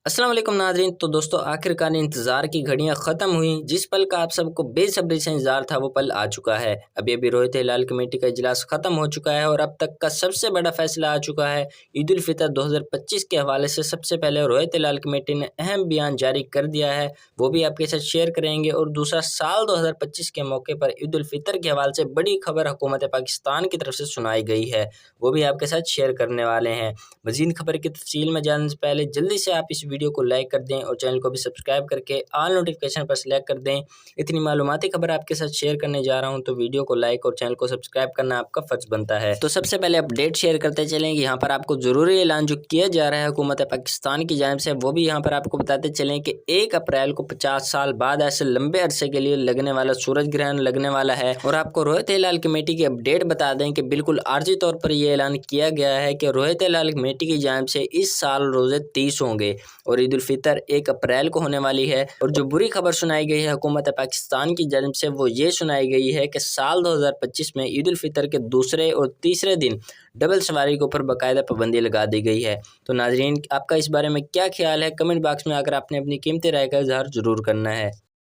अस्सलाम वालेकुम नाज़रीन। तो दोस्तों, आखिरकार इंतज़ार की घड़ियां ख़त्म हुई। जिस पल का आप सबको बेसब्री से इंतज़ार था वो पल आ चुका है। अभी अभी रोहित हिलाल कमेटी का इजलास ख़त्म हो चुका है और अब तक का सबसे बड़ा फैसला आ चुका है। ईद उल फितर 2025 के हवाले से सबसे पहले रोहित हिलाल कमेटी ने अहम बयान जारी कर दिया है, वो भी आपके साथ शेयर करेंगे। और दूसरा, साल 2025 के मौके पर ईद उल फितर के हवाले से बड़ी खबर हुकूमत पाकिस्तान की तरफ से सुनाई गई है, वो भी आपके साथ शेयर करने वाले हैं। मज़ीद खबर की तफसील में जानने से पहले जल्दी से आप इस वीडियो को लाइक कर दें और चैनल को भी सब्सक्राइब करके ऑल नोटिफिकेशन पर सेलेक्ट कर दें। इतनी मालूमाती खबर आपके साथ शेयर करने जा रहा हूं, तो वीडियो को लाइक और चैनल को सब्सक्राइब करना आपका फर्ज बनता है। तो सबसे पहले अपडेट शेयर करते चलें। यहाँ पर आपको ज़रूरी ऐलान जो किया जा रहा है हुकूमत पाकिस्तान की जानिब से, वो भी यहाँ पर आपको बताते चलें कि 1 अप्रैल को 50 साल बाद ऐसे लंबे अरसे के लिए लगने वाला सूरज ग्रहण लगने वाला है। और आपको रोहित हिलाल कमेटी की अपडेट बता दें कि बिल्कुल आर्जी तौर पर यह ऐलान किया गया है कि रोहित हिलाल कमेटी की जानिब से इस साल रोज़े 30 होंगे और ईद उल फितर 1 अप्रैल को होने वाली है। और जो बुरी खबर सुनाई गई है हुकूमत पाकिस्तान की जानिब से, वो ये सुनाई गई है कि साल 2025 में ईद उल फितर के दूसरे और तीसरे दिन डबल सवारी के ऊपर बाकायदा पाबंदी लगा दी गई है। तो नाजरीन, आपका इस बारे में क्या ख्याल है? कमेंट बॉक्स में आकर आपने अपनी कीमती राय का इजहार जरूर करना है।